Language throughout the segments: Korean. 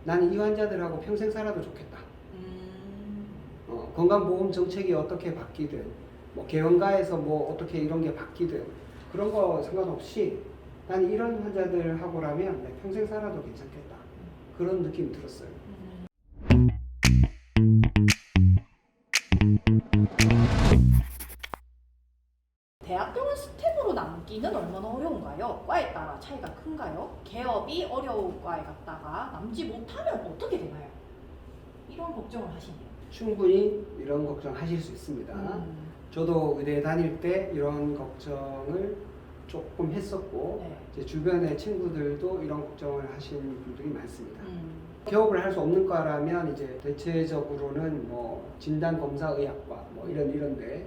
나는 이 환자들하고 평생 살아도 좋겠다. 건강보험 정책이 어떻게 바뀌든 뭐 개헌가에서 뭐 어떻게 이런 게 바뀌든 그런 거 상관없이 나는 이런 환자들하고라면 평생 살아도 괜찮겠다. 그런 느낌이 들었어요. 대학병원 스텝으로 남기는 얼마나 어려운가요? 과에 따라 차이가 큰가요? 개업이 어려운 과에 갔다가 남지 못하면 어떻게 되나요? 이런 걱정을 하시네요. 충분히 이런 걱정 하실 수 있습니다. 저도 의대 다닐 때 이런 걱정을 조금 했었고 네. 제 주변의 친구들도 이런 걱정을 하시는 분들이 많습니다. 개업을 할 수 없는 과라면 이제 대체적으로는 뭐 진단검사의학과 뭐 이런데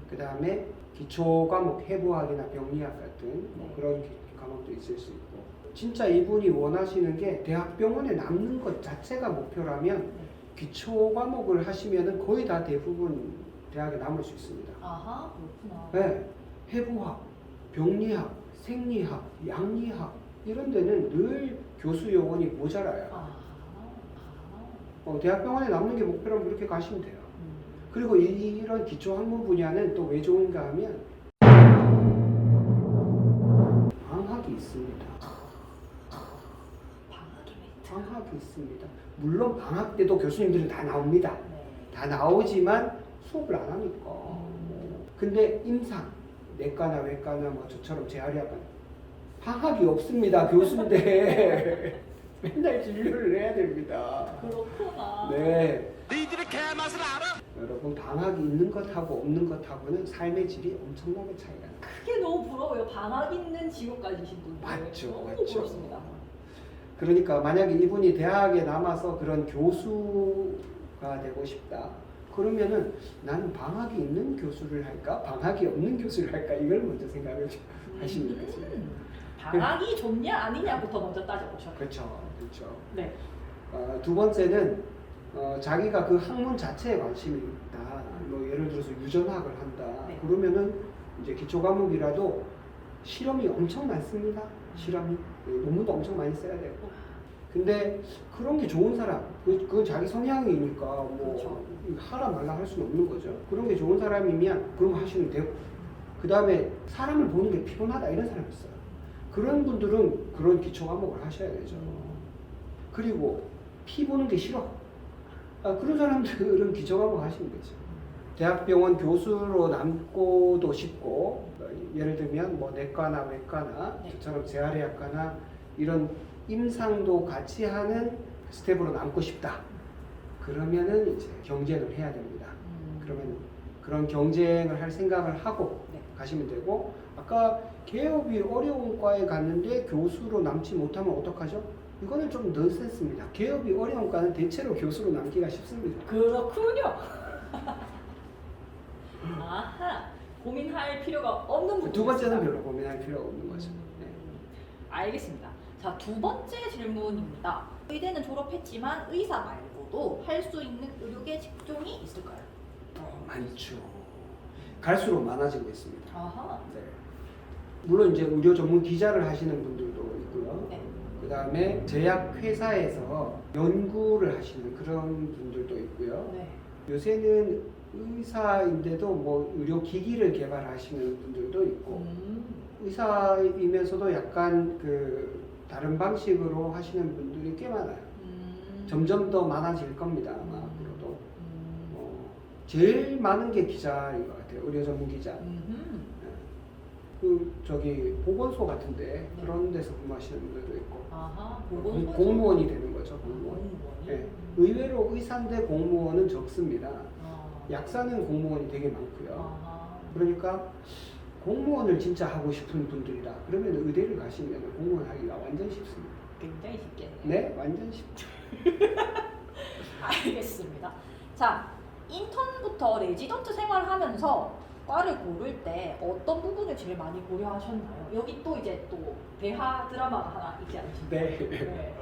그 다음에 기초 과목 해부학이나 병리학 같은 뭐 그런 과목도 있을 수 있고 진짜 이분이 원하시는 게 대학병원에 남는 것 자체가 목표라면 기초 과목을 하시면은 거의 다 대부분 대학에 남을 수 있습니다. 아하, 그렇구나. 네, 해부학, 병리학, 생리학, 양리학 이런 데는 늘 교수 요원이 모자라요. 대학병원에 남는 게 목표라면 그렇게 가시면 돼요. 그리고 이런 기초 학문 분야는 또 왜 좋은가 하면 방학이 있습니다. 방학이 있습니다. 물론 방학 때도 교수님들이 다 나옵니다. 다 나오지만 수업을 안 하니까. 근데 임상, 내과나 외과나 뭐 저처럼 재활의학과 방학이 없습니다. 교수인데 맨날 진료를 해야 됩니다. 그렇구나. 네. 너희들의 개맛을 알아? 여러분 방학이 있는 것하고 없는 것하고는 삶의 질이 엄청나게 차이가 나요. 그게 너무 부러워요. 방학 있는 직업 가지신 분들. 맞죠, 너무 맞죠. 부럽습니다. 그러니까 만약에 이분이 대학에 남아서 그런 교수가 되고 싶다. 그러면은 나는 방학이 있는 교수를 할까? 방학이 없는 교수를 할까? 이걸 먼저 생각을 하시는 거죠. 방학이 좋냐 아니냐부터 먼저 따져보셔요. 그렇죠. 그렇죠. 네. 두 번째는 자기가 그 학문 자체에 관심이 있다. 뭐 예를 들어서 유전학을 한다. 네. 그러면은 이제 기초 과목이라도 실험이 엄청 많습니다. 실험이 논문도 엄청 많이 써야 되고. 근데 그런 게 좋은 사람, 그건 자기 성향이니까 뭐 그렇죠. 하라 말라 할 수는 없는 거죠. 그런 게 좋은 사람이면 그럼 하시면 되고. 그 다음에 사람을 보는 게 피곤하다 이런 사람이 있어요. 그런 분들은 그런 기초 과목을 하셔야 되죠. 그리고 피 보는 게 싫어. 그런 사람들은 기초 과목 하시면 되죠. 대학병원 교수로 남고도 싶고 예를 들면 뭐 내과나 외과나 저처럼 재활의학과나 이런 임상도 같이 하는 스텝으로 남고 싶다. 그러면은 이제 경쟁을 해야 됩니다. 그러면 그런 경쟁을 할 생각을 하고 가시면 되고 아까 개업이 어려운 과에 갔는데 교수로 남지 못하면 어떡하죠? 이거는 좀 넌센스입니다. 개업이 어려운 과는 대체로 교수로 남기가 쉽습니다. 그렇군요. 아하, 고민할 필요가 없는 부분. 두 번째는 별로 고민할 필요가 없는 거죠. 네. 알겠습니다. 자, 두 번째 질문입니다. 의대는 졸업했지만 의사 말고도 할 수 있는 의료계 직종이 있을까요? 많죠. 갈수록 많아지고 있습니다. 아하. 네. 물론 이제 의료 전문 기자를 하시는 분들도 있고요. 네. 그 다음에 제약회사에서 연구를 하시는 그런 분들도 있고요. 네. 요새는 의사인데도 뭐 의료기기를 개발하시는 분들도 있고 의사이면서도 약간 그 다른 방식으로 하시는 분들이 꽤 많아요. 점점 더 많아질 겁니다. 아마 앞으로도. 제일 많은 게 기자인 것 같아요. 의료 전문 기자. 그 저기 보건소 같은데 그런 데서 근무하시는 분들도 있고. 아하. 공무원이 되는 거죠. 공무원. 네. 의외로 의사인데 공무원은 적습니다. 약사는 공무원이 되게 많고요. 그러니까 공무원을 진짜 하고 싶은 분들이다. 그러면 의대를 가시면 공무원 하기가 완전 쉽습니다. 굉장히 쉽겠네요. 네, 완전 쉽죠. 알겠습니다. 자, 인턴부터 레지던트 생활하면서 과를 고를 때 어떤 부분을 제일 많이 고려하셨나요? 여기 또 이제 또 대하 드라마가 하나 있지 않으신가요? 네.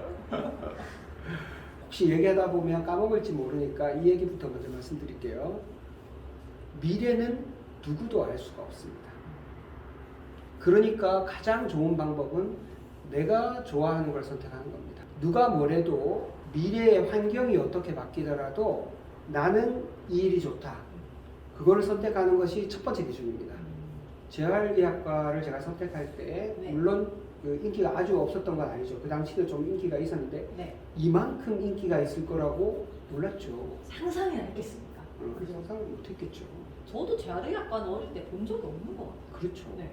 혹시 얘기하다 보면 까먹을지 모르니까 이 얘기부터 먼저 말씀드릴게요. 미래는 누구도 알 수가 없습니다. 그러니까 가장 좋은 방법은 내가 좋아하는 걸 선택하는 겁니다. 누가 뭐래도 미래의 환경이 어떻게 바뀌더라도 나는 이 일이 좋다. 그거를 선택하는 것이 첫 번째 기준입니다. 재활의학과를 제가 선택할 때 네. 물론 그 인기가 아주 없었던 건 아니죠. 그 당시도 좀 인기가 있었는데 네. 이만큼 인기가 있을 거라고 몰랐죠. 상상이나 했겠습니까? 그래서 상상을 못했겠죠. 저도 재활의학과는 어릴 때 본 적이 없는 것 같아요. 그렇죠. 네.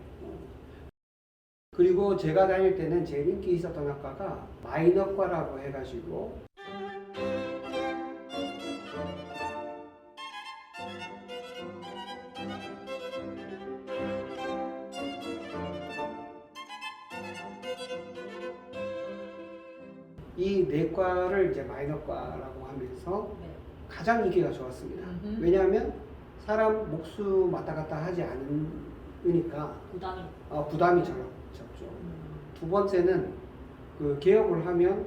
그리고 제가 다닐 때는 제일 인기 있었던 학과가 마이너과라고 해가지고 이 내과를 이제 마이너과라고 하면서 네. 가장 인기가 좋았습니다. 음흠. 왜냐하면 사람 목수 왔다 갔다 하지 않으니까 부담이. 부담이 적죠. 두 번째는 그 개업을 하면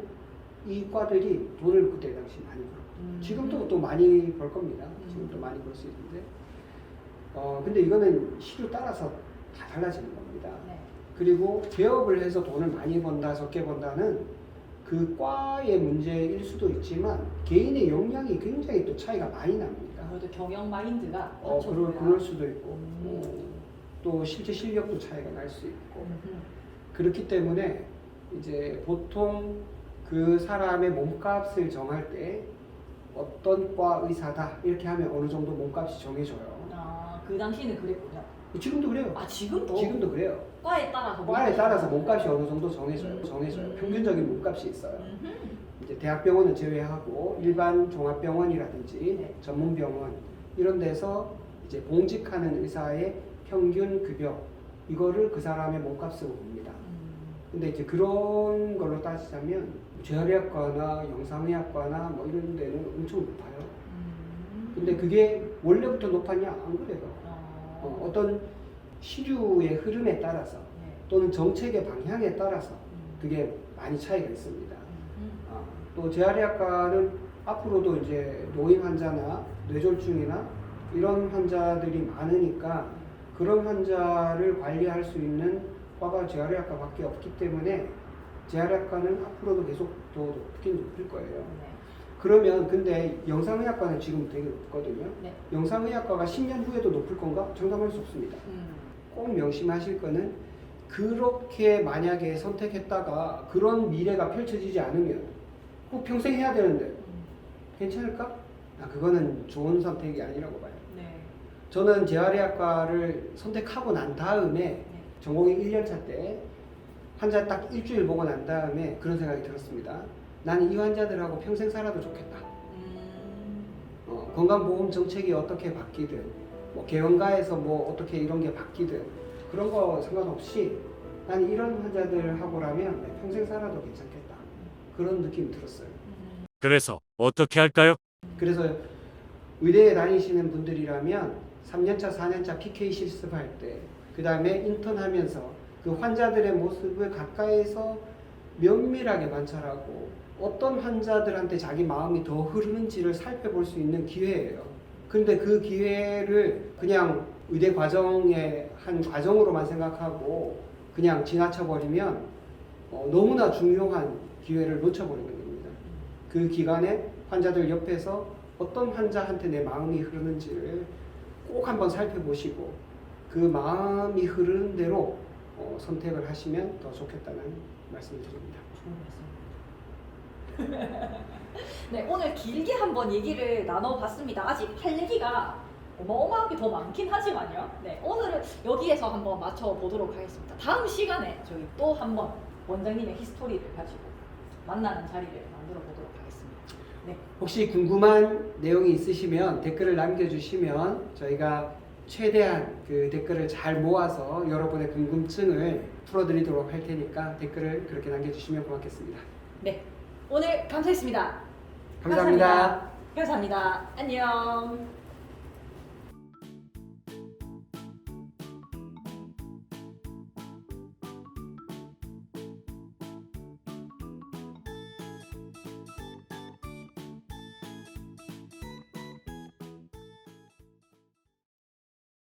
이 과들이 돈을 그때 당시 많이 벌었고 지금도 또 많이 벌 겁니다. 지금도 많이 벌 수 있는데 근데 이거는 시류 따라서 다 달라지는 겁니다. 네. 그리고 개업을 해서 돈을 많이 번다 적게 번다는 그 과의 문제일 수도 있지만 개인의 역량이 굉장히 또 차이가 많이 납니다. 아무래도 경영 마인드가 그럴 수도 있고 또 실제 실력도 차이가 날 수 있고 그렇기 때문에 이제 보통 그 사람의 몸값을 정할 때 어떤 과 의사다 이렇게 하면 어느 정도 몸값이 정해져요. 그 당시는 그랬군요. 지금도 그래요. 지금도? 지금도 그래요. 과에 따라서 과에 따라서 몸값이 어느 정도 정해져요. 평균적인 몸값이 있어요. 이제 대학병원은 제외하고 일반 종합병원이라든지 네. 전문병원 이런 데서 이제 봉직하는 의사의 평균 급여 이거를 그 사람의 몸값으로 봅니다. 근데 이제 그런 걸로 따지자면 재활의학과나 영상의학과나 뭐 이런 데는 엄청 높아요. 근데 그게 원래부터 높았냐? 안 그래요. 어떤 시류의 흐름에 따라서 네. 또는 정책의 방향에 따라서 그게 많이 차이가 있습니다. 또 재활의학과는 앞으로도 이제 노인 환자나 뇌졸중이나 이런 환자들이 많으니까 그런 환자를 관리할 수 있는 과가 재활의학과밖에 없기 때문에 재활의학과는 앞으로도 계속 더 높긴 높을 거예요. 네. 그러면 근데 영상의학과는 지금 되게 높거든요. 네. 영상의학과가 10년 후에도 높을 건가? 장담할 수 없습니다. 꼭 명심하실 거는 그렇게 만약에 선택했다가 그런 미래가 펼쳐지지 않으면 꼭 평생 해야 되는데 괜찮을까? 그거는 좋은 선택이 아니라고 봐요. 네. 저는 재활의학과를 선택하고 난 다음에 네. 전공의 1년차 때 환자 딱 일주일 보고 난 다음에 그런 생각이 들었습니다. 나는 이 환자들하고 평생 살아도 좋겠다. 건강보험 정책이 어떻게 바뀌든 뭐 개헌가에서 뭐 어떻게 이런 게 바뀌든 그런 거 상관없이 나는 이런 환자들하고라면 평생 살아도 괜찮겠다. 그런 느낌이 들었어요. 그래서 어떻게 할까요? 그래서 의대에 다니시는 분들이라면 3년차, 4년차 PK 실습할 때 그 다음에 인턴하면서 그 환자들의 모습을 가까이서 면밀하게 관찰하고 어떤 환자들한테 자기 마음이 더 흐르는지를 살펴볼 수 있는 기회예요. 그런데 그 기회를 그냥 의대 과정의 한 과정으로만 생각하고 그냥 지나쳐버리면 너무나 중요한 기회를 놓쳐버리는 겁니다. 그 기간에 환자들 옆에서 어떤 환자한테 내 마음이 흐르는지를 꼭 한번 살펴보시고 그 마음이 흐르는 대로 선택을 하시면 더 좋겠다는 말씀을 드립니다. 좋은 말씀. 네, 오늘 길게 한번 얘기를 나눠봤습니다. 아직 할 얘기가 어마어마하게 더 많긴 하지만요. 네, 오늘은 여기에서 한번 맞춰보도록 하겠습니다. 다음 시간에 저희 또 한번 원장님의 히스토리를 가지고 만나는 자리를 만들어 보도록 하겠습니다. 네. 혹시 궁금한 내용이 있으시면 댓글을 남겨주시면 저희가 최대한 그 댓글을 잘 모아서 여러분의 궁금증을 풀어드리도록 할 테니까 댓글을 그렇게 남겨주시면 고맙겠습니다. 네, 오늘 감사했습니다. 감사합니다. 감사합니다. 안녕.